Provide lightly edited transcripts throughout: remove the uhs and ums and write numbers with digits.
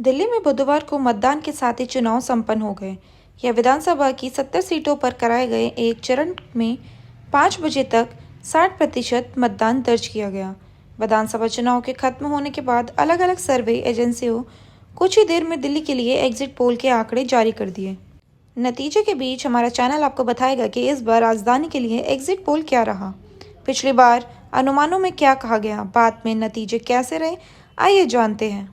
दिल्ली में बुधवार को मतदान के साथ ही चुनाव संपन्न हो गए। यह विधानसभा की 70 सीटों पर कराए गए एक चरण में 5 बजे तक 60% मतदान दर्ज किया गया। विधानसभा चुनाव के खत्म होने के बाद अलग अलग सर्वे एजेंसियों कुछ ही देर में दिल्ली के लिए एग्जिट पोल के आंकड़े जारी कर दिए। नतीजे के बीच हमारा चैनल आपको बताएगा कि इस बार राजधानी के लिए एग्जिट पोल क्या रहा, पिछली बार अनुमानों में क्या कहा गया, बाद में नतीजे कैसे रहे, आइए जानते हैं।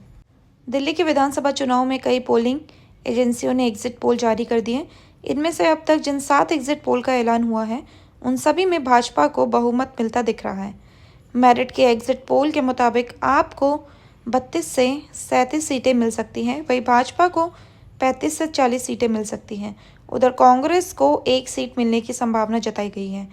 दिल्ली के विधानसभा चुनाव में कई पोलिंग एजेंसियों ने एग्जिट पोल जारी कर दिए। इनमें से अब तक जिन 7 एग्जिट पोल का ऐलान हुआ है उन सभी में भाजपा को बहुमत मिलता दिख रहा है। मेरिट के एग्जिट पोल के मुताबिक आपको 32 से 37 सीटें मिल सकती हैं, वहीं भाजपा को 35 से 40 सीटें मिल सकती हैं। उधर कांग्रेस को 1 सीट मिलने की संभावना जताई गई है।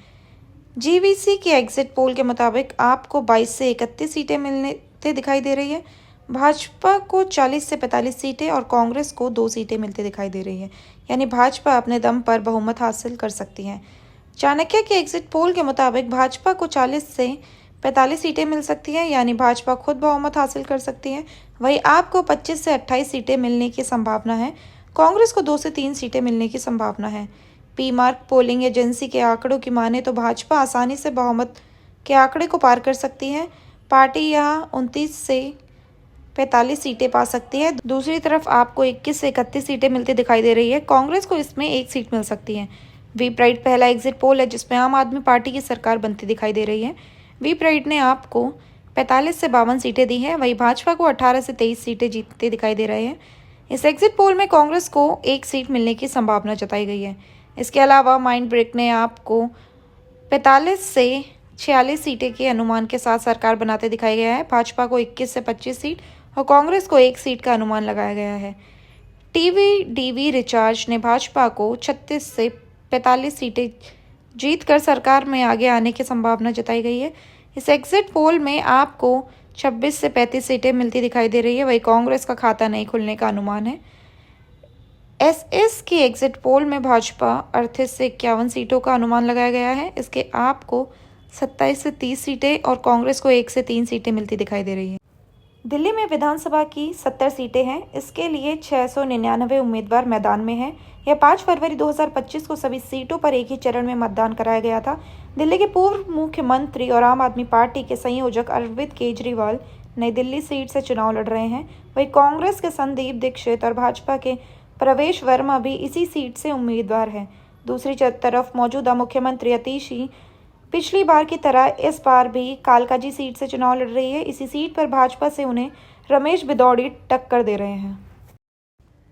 जीवीसी के एग्जिट पोल के मुताबिक आपको 22 से 31 सीटें मिलते दिखाई दे रही है। भाजपा को 40 से 45 सीटें और कांग्रेस को 2 सीटें मिलती दिखाई दे रही है, यानी भाजपा अपने दम पर बहुमत हासिल कर सकती है। चाणक्य के एग्जिट पोल के मुताबिक भाजपा को 40 से 45 सीटें मिल सकती हैं, यानी भाजपा खुद बहुमत हासिल कर सकती है। वहीं आपको 25 से 28 सीटें मिलने की संभावना है। कांग्रेस को 2 से 3 सीटें मिलने की संभावना है। पी मार्क पोलिंग एजेंसी के आंकड़ों की माने तो भाजपा आसानी से बहुमत के आंकड़े को पार कर सकती है। पार्टी यहाँ 29 से 45 सीटें पा सकती है। दूसरी तरफ आपको 21 से 31 सीटें मिलती दिखाई दे रही है। कांग्रेस को इसमें 1 सीट मिल सकती है। वी प्राइड पहला एग्जिट पोल है जिसमें आम आदमी पार्टी की सरकार बनती दिखाई दे रही है। वी प्राइड ने आपको 45 से 52 सीटें दी हैं, वहीं भाजपा को 18 से 23 सीटें जीतते दिखाई दे रहे हैं। इस एग्जिट पोल में कांग्रेस को 1 सीट मिलने की संभावना जताई गई है। इसके अलावा माइंड ब्रेक ने आपको 45 से 46 सीटें के अनुमान के साथ सरकार बनाते दिखाया गया है। भाजपा को 21 से 25 सीट और कांग्रेस को 1 सीट का अनुमान लगाया गया है। टीवी डीवी रिचार्ज ने भाजपा को 36 से 45 सीटें जीतकर सरकार में आगे आने की संभावना जताई गई है। इस एग्जिट पोल में आपको 26 से 35 सीटें मिलती दिखाई दे रही है, वहीं कांग्रेस का खाता नहीं खुलने का अनुमान है। एसएस की एग्जिट पोल में भाजपा 38 से 51 सीटों का अनुमान लगाया गया है। इसके आपको 27 से 30 सीटें और कांग्रेस को 1 से 3 सीटें मिलती दिखाई दे रही हैं। दिल्ली में विधानसभा की 70 सीटें हैं। इसके लिए 699 उम्मीदवार मैदान में हैं। यह 5 फरवरी 2025 को सभी सीटों पर एक ही चरण में मतदान कराया गया था। दिल्ली के पूर्व मुख्यमंत्री और आम आदमी पार्टी के संयोजक अरविंद केजरीवाल नई दिल्ली सीट से चुनाव लड़ रहे हैं। वहीं कांग्रेस के संदीप दीक्षित और भाजपा के प्रवेश वर्मा भी इसी सीट से उम्मीदवार हैं। दूसरी तरफ मौजूदा मुख्यमंत्री अतिशी पिछली बार की तरह इस बार भी कालकाजी सीट से चुनाव लड़ रही है। इसी सीट पर भाजपा से उन्हें रमेश बिदौड़ी टक्कर दे रहे हैं।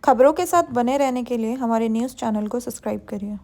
खबरों के साथ बने रहने के लिए हमारे न्यूज़ चैनल को सब्सक्राइब करिए।